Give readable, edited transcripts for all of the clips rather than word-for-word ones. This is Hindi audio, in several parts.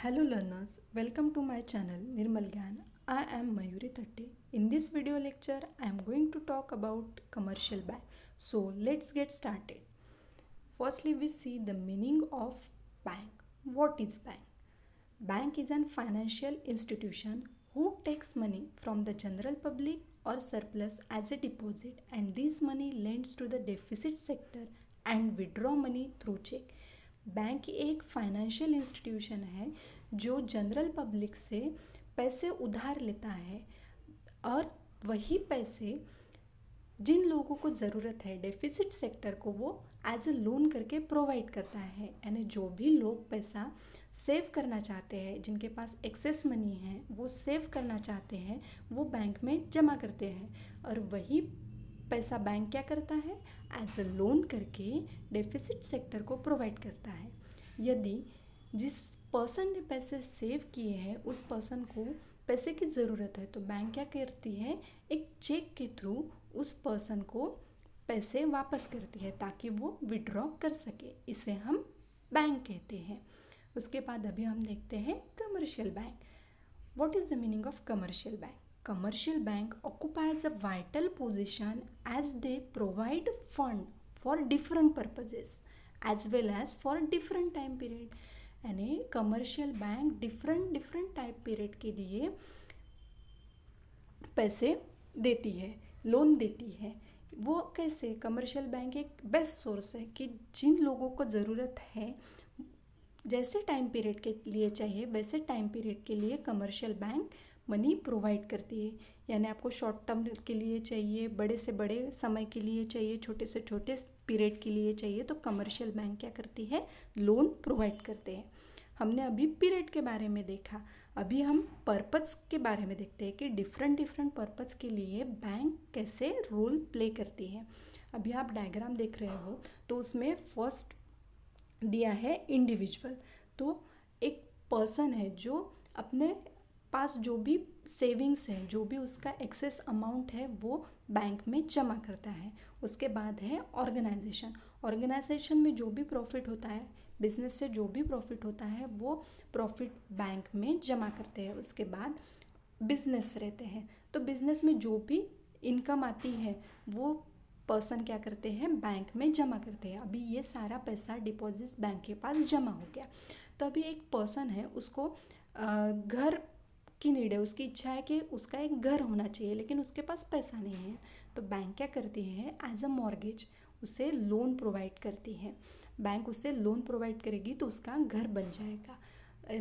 Hello learners, welcome to my channel Nirmal Gyan. I am Mayuri Thatti. In this video lecture, I am going to talk about commercial bank. So let's get started. Firstly, we see the meaning of bank. What is bank? Bank is an financial institution who takes money from the general public or surplus as a deposit, and this money lends to the deficit sector and withdraw money through check. Bank एक फाइनेंशियल इंस्टीट्यूशन है जो जनरल पब्लिक से पैसे उधार लेता है और वही पैसे जिन लोगों को ज़रूरत है डेफिसिट सेक्टर को वो एज अ लोन करके प्रोवाइड करता है। यानी जो भी लोग पैसा सेव करना चाहते हैं, जिनके पास एक्सेस मनी है, वो सेव करना चाहते हैं, वो बैंक में जमा करते हैं और वही पैसा बैंक क्या करता है, एज अ लोन करके डेफिसिट सेक्टर को प्रोवाइड करता है। यदि जिस पर्सन ने पैसे सेव किए हैं उस पर्सन को पैसे की ज़रूरत है तो बैंक क्या करती है, एक चेक के थ्रू उस पर्सन को पैसे वापस करती है ताकि वो विड्रॉ कर सके। इसे हम बैंक कहते हैं। उसके बाद अभी हम देखते हैं commercial bank. What is the meaning of commercial bank? Commercial bank occupies a vital position as they provide fund for different purposes as well as for different time period. यानी commercial bank different type period के लिए पैसे देती है, लोन देती है। वो कैसे? कमर्शियल बैंक एक बेस्ट सोर्स है कि जिन लोगों को ज़रूरत है जैसे टाइम पीरियड के लिए चाहिए वैसे टाइम पीरियड के लिए कमर्शियल बैंक मनी प्रोवाइड करती है। यानी आपको शॉर्ट टर्म के लिए चाहिए, बड़े से बड़े समय के लिए चाहिए, छोटे से छोटे पीरियड के लिए चाहिए तो कमर्शियल बैंक क्या करती है, लोन प्रोवाइड करते हैं। हमने अभी पीरियड के बारे में देखा, अभी हम पर्पस के बारे में देखते हैं कि डिफरेंट पर्पस के लिए बैंक कैसे रोल प्ले करती है। अभी आप डायग्राम देख रहे हो तो उसमें फर्स्ट दिया है इंडिविजुअल। तो एक पर्सन है जो अपने पास जो भी सेविंग्स है, जो भी उसका एक्सेस अमाउंट है वो बैंक में जमा करता है। उसके बाद है ऑर्गेनाइजेशन में जो भी प्रॉफिट होता है, बिजनेस से जो भी प्रॉफिट होता है वो प्रॉफिट बैंक में जमा करते हैं। उसके बाद बिजनेस रहते हैं, तो बिजनेस में जो भी इनकम आती है वो पर्सन क्या करते हैं, बैंक में जमा करते हैं। अभी ये सारा पैसा डिपॉजिट बैंक के पास जमा हो गया। तो अभी एक पर्सन है, उसको घर की नीड है, उसकी इच्छा है कि उसका एक घर होना चाहिए लेकिन उसके पास पैसा नहीं है। तो बैंक क्या करती है, एज अ मॉर्गेज उसे लोन प्रोवाइड करती है। बैंक उसे लोन प्रोवाइड करेगी तो उसका घर बन जाएगा।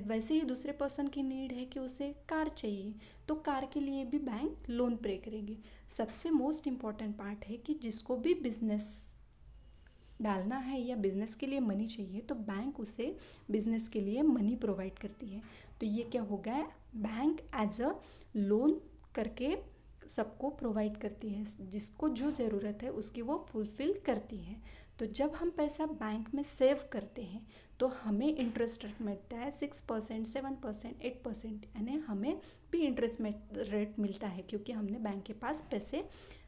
वैसे ही दूसरे पर्सन की नीड है कि उसे कार चाहिए तो कार के लिए भी बैंक लोन पे करेंगे। सबसे मोस्ट इम्पॉर्टेंट पार्ट है कि जिसको भी बिजनेस डालना है या बिज़नेस के लिए मनी चाहिए तो बैंक उसे बिज़नेस के लिए मनी प्रोवाइड करती है। तो ये क्या हो गया, बैंक एज अ लोन करके सबको प्रोवाइड करती है, जिसको जो ज़रूरत है उसकी वो फुलफ़िल करती है। तो जब हम पैसा बैंक में सेव करते हैं तो हमें इंटरेस्ट रेट मिलता है 6%, 7%, 8%। यानी हमें भी इंटरेस्ट रेट मिलता है क्योंकि हमने बैंक के पास पैसे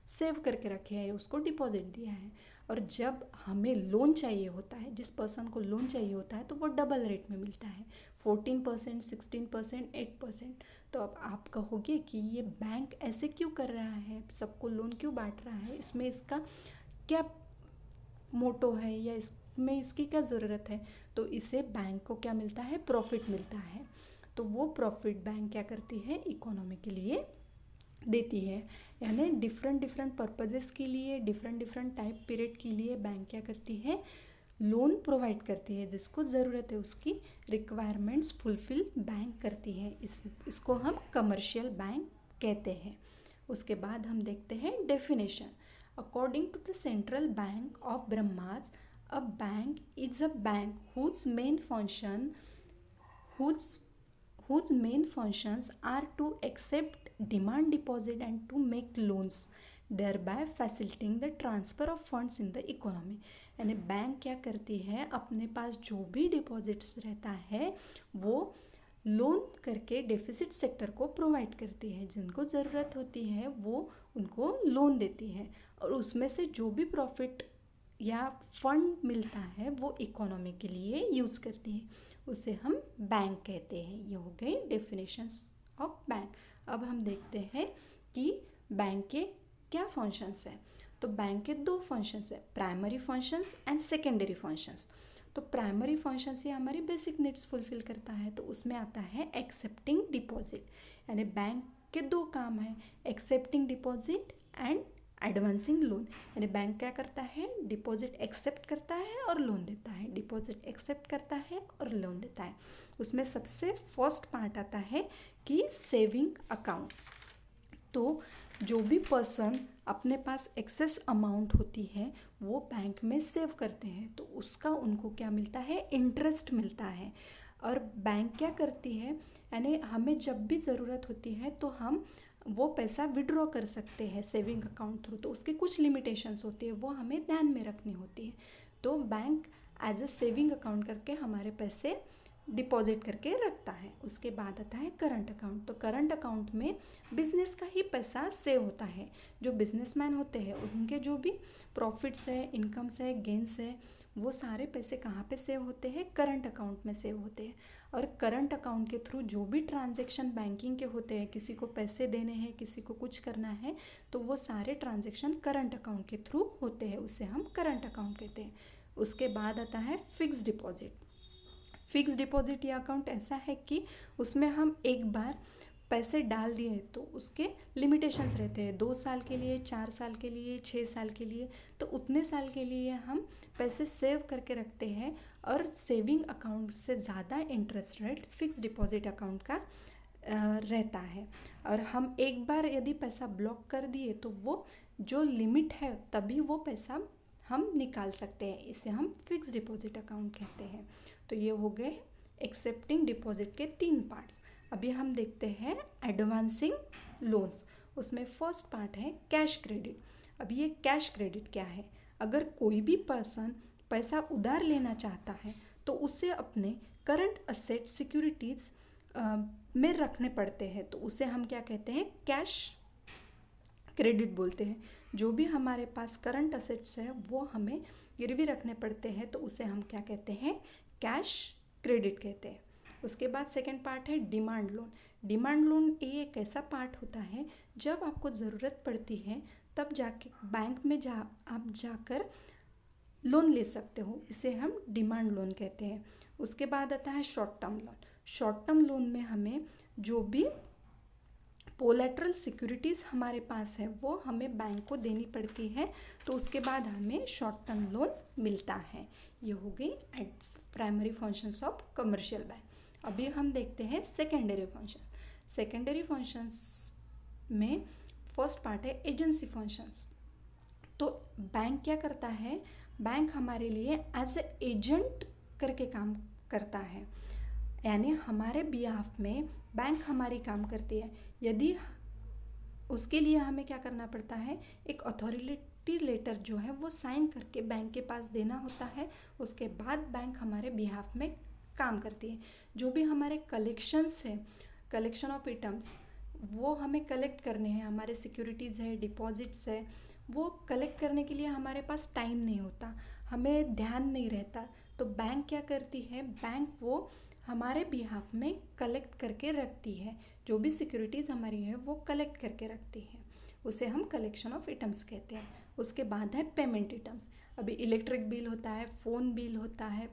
सेव करके रखे हैं, उसको डिपॉजिट दिया है। और जब हमें लोन चाहिए होता है, जिस पर्सन को लोन चाहिए होता है तो वो डबल रेट में मिलता है, 14%, 16%, 8%। तो अब आप कहोगे कि ये बैंक ऐसे क्यों कर रहा है, सबको लोन क्यों बांट रहा है, इसमें इसका क्या मोटो है या इसमें इसकी क्या ज़रूरत है? तो इसे बैंक को क्या मिलता है, प्रॉफिट मिलता है। तो वो प्रॉफिट बैंक क्या करती है, इकोनॉमी के लिए देती है। यानी डिफरेंट पर्पजेस के लिए, डिफरेंट टाइप पीरियड के लिए बैंक क्या करती है, लोन प्रोवाइड करती है। जिसको ज़रूरत है उसकी रिक्वायरमेंट्स फुलफ़िल बैंक करती है। इसको हम कमर्शियल बैंक कहते हैं। उसके बाद हम देखते हैं definition. According to the central bank of Burma, a bank is a bank whose main functions are to accept demand deposit and to make loans, thereby facilitating the transfer of funds in the economy। यानी बैंक क्या करती है, अपने पास जो भी डिपॉजिट्स रहता है वो लोन करके डेफिसिट सेक्टर को प्रोवाइड करती है। जिनको ज़रूरत होती है वो उनको लोन देती है और उसमें से जो भी प्रॉफिट या फंड मिलता है वो इकोनॉमी के लिए यूज़ करती है, उसे हम बैंक कहते हैं। ये हो गई डेफिनेशंस ऑफ बैंक। अब हम देखते हैं कि बैंक के क्या फंक्शंस हैं। तो बैंक के दो फंक्शंस है, primary functions and secondary functions. तो प्राइमरी फंक्शंस ये हमारी बेसिक नीड्स फुलफिल करता है, तो उसमें आता है एक्सेप्टिंग डिपॉजिट। यानी बैंक के दो काम हैं, accepting deposit and advancing loan. यानी बैंक क्या करता है, डिपॉजिट एक्सेप्ट करता है और लोन देता है, डिपॉजिट एक्सेप्ट करता है और लोन देता है। उसमें सबसे फर्स्ट पार्ट आता है कि सेविंग अकाउंट। तो जो भी पर्सन अपने पास एक्सेस अमाउंट होती है वो बैंक में सेव करते हैं, तो उसका उनको क्या मिलता है, इंटरेस्ट मिलता है। और बैंक क्या करती है, यानी हमें जब भी ज़रूरत होती है तो हम वो पैसा विड्रॉ कर सकते हैं सेविंग अकाउंट थ्रू। तो उसकी कुछ लिमिटेशंस होती है, वो हमें ध्यान में रखनी होती है। तो bank as a saving account करके हमारे पैसे डिपॉजिट करके रखता है। उसके बाद आता है करंट अकाउंट। तो करंट अकाउंट में बिजनेस का ही पैसा सेव होता है। जो बिजनेसमैन होते हैं उनके जो भी प्रॉफिट्स है, इनकम्स है, गेंस है, वो सारे पैसे कहाँ पे सेव होते हैं, करंट अकाउंट में सेव होते हैं। और करंट अकाउंट के थ्रू जो भी ट्रांजैक्शन बैंकिंग के होते हैं, किसी को पैसे देने हैं, किसी को कुछ करना है, तो वो सारे ट्रांजैक्शन करंट अकाउंट के थ्रू होते हैं, उसे हम करंट अकाउंट कहते हैं। उसके बाद आता है फिक्स डिपॉजिट। फिक्स डिपॉजिट या अकाउंट ऐसा है कि उसमें हम एक बार पैसे डाल दिए तो उसके लिमिटेशंस रहते हैं, 2 साल के लिए, 4 साल के लिए, 6 साल के लिए। तो उतने साल के लिए हम पैसे सेव करके रखते हैं और सेविंग अकाउंट से ज़्यादा interest rate fix deposit account का रहता है। और हम एक बार यदि पैसा ब्लॉक कर दिए तो वो जो लिमिट है तभी वो पैसा हम निकाल सकते हैं, इसे हम फिक्स डिपॉजिट अकाउंट कहते हैं। तो ये हो गए एक्सेप्टिंग डिपॉजिट के 3 पार्ट्स। अभी हम देखते हैं एडवांसिंग लोन्स। उसमें फर्स्ट पार्ट है कैश क्रेडिट। अभी ये कैश क्रेडिट क्या है, अगर कोई भी पर्सन पैसा उधार लेना चाहता है तो उसे अपने करंट असेट सिक्योरिटीज़ में रखने पड़ते हैं, तो उसे हम क्या कहते हैं, कैश क्रेडिट बोलते हैं। जो भी हमारे पास करंट असेट्स है वो हमें गिरवी रखने पड़ते हैं, तो उसे हम क्या कहते हैं, कैश क्रेडिट कहते हैं। उसके बाद सेकंड पार्ट है डिमांड लोन। डिमांड लोन ये एक ऐसा पार्ट होता है जब आपको ज़रूरत पड़ती है तब जाके बैंक में आप जाकर लोन ले सकते हो, इसे हम डिमांड लोन कहते हैं। उसके बाद आता है short term loan. Short term loan में हमें जो भी कोलैटरल सिक्योरिटीज़ हमारे पास है वो हमें बैंक को देनी पड़ती है, तो उसके बाद हमें शॉर्ट टर्म लोन मिलता है। ये हो गई its primary functions of commercial bank. अभी हम देखते हैं सेकेंडरी फंक्शन। सेकेंडरी फंक्शंस में फर्स्ट पार्ट है एजेंसी फंक्शंस। तो बैंक क्या करता है, बैंक हमारे लिए एज ए एजेंट करके काम करता है, यानी हमारे बिहाफ में बैंक हमारी काम करती है। यदि उसके लिए हमें क्या करना पड़ता है, एक अथॉरिटी लेटर जो है वो साइन करके बैंक के पास देना होता है, उसके बाद बैंक हमारे बिहाफ में काम करती है। जो भी हमारे कलेक्शंस है, कलेक्शन ऑफ आइटम्स, वो हमें कलेक्ट करने हैं, हमारे सिक्योरिटीज़ है, डिपॉजिट्स है, वो कलेक्ट करने के लिए हमारे पास टाइम नहीं होता, हमें ध्यान नहीं रहता, तो बैंक क्या करती है, बैंक वो हमारे बिहाफ में कलेक्ट करके रखती है। जो भी सिक्योरिटीज़ हमारी है वो कलेक्ट करके रखती है, उसे हम कलेक्शन ऑफ आइटम्स कहते हैं। उसके बाद है पेमेंट आइटम्स। अभी इलेक्ट्रिक बिल होता है, फ़ोन बिल होता है,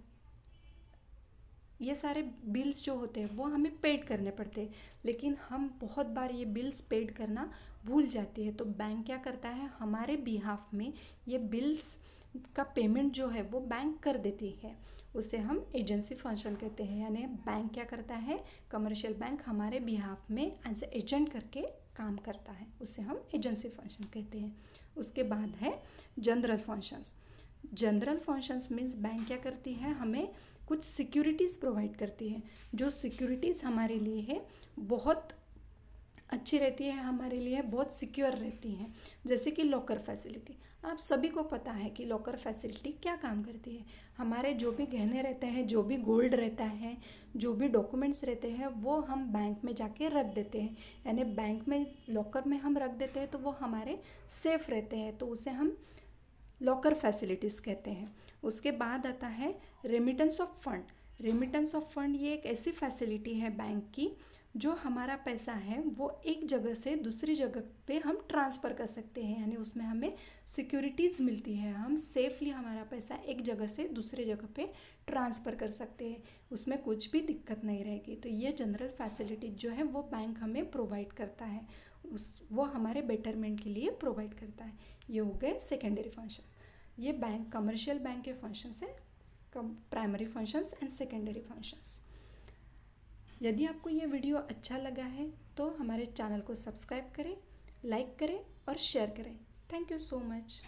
ये सारे बिल्स जो होते हैं वो हमें पेड करने पड़ते हैं, लेकिन हम बहुत बार ये बिल्स पेड करना भूल जाती है, तो बैंक क्या करता है, हमारे बिहाफ में ये बिल्स का पेमेंट जो है वो बैंक कर देती है, उसे हम एजेंसी फंक्शन कहते हैं। यानी बैंक क्या करता है, कमर्शियल बैंक हमारे बिहाफ में एज ए एजेंट करके काम करता है, उसे हम एजेंसी फंक्शन कहते हैं। उसके बाद है general functions. General functions means bank क्या करती है, हमें कुछ सिक्योरिटीज़ प्रोवाइड करती है, जो सिक्योरिटीज़ हमारे लिए है बहुत अच्छी रहती है, हमारे लिए बहुत सिक्योर रहती हैं। जैसे कि लॉकर फैसिलिटी, आप सभी को पता है कि लॉकर फैसिलिटी क्या काम करती है। हमारे जो भी गहने रहते हैं, जो भी गोल्ड रहता है, जो भी डॉक्यूमेंट्स रहते हैं, वो हम बैंक में जाके रख देते हैं, यानी बैंक में लॉकर में हम रख देते हैं, तो वो हमारे सेफ़ रहते हैं, तो उसे हम लॉकर फैसिलिटीज़ कहते हैं। उसके बाद आता है remittance of fund. Remittance of fund ये एक ऐसी फैसिलिटी है बैंक की जो हमारा पैसा है वो एक जगह से दूसरी जगह पे हम ट्रांसफ़र कर सकते हैं, यानी उसमें हमें सिक्योरिटीज़ मिलती है, हम सेफली हमारा पैसा एक जगह से दूसरे जगह पे ट्रांसफ़र कर सकते हैं, उसमें कुछ भी दिक्कत नहीं रहेगी। तो ये जनरल फैसिलिटीज जो है वो बैंक हमें प्रोवाइड करता है, वो हमारे बेटरमेंट के लिए प्रोवाइड करता है। ये हो गए सेकेंडरी फंक्शन। ये बैंक कमर्शियल बैंक के फंक्शंस हैं, primary functions and secondary functions. यदि आपको ये वीडियो अच्छा लगा है तो हमारे चैनल को सब्सक्राइब करें, लाइक करें और शेयर करें। Thank you so much.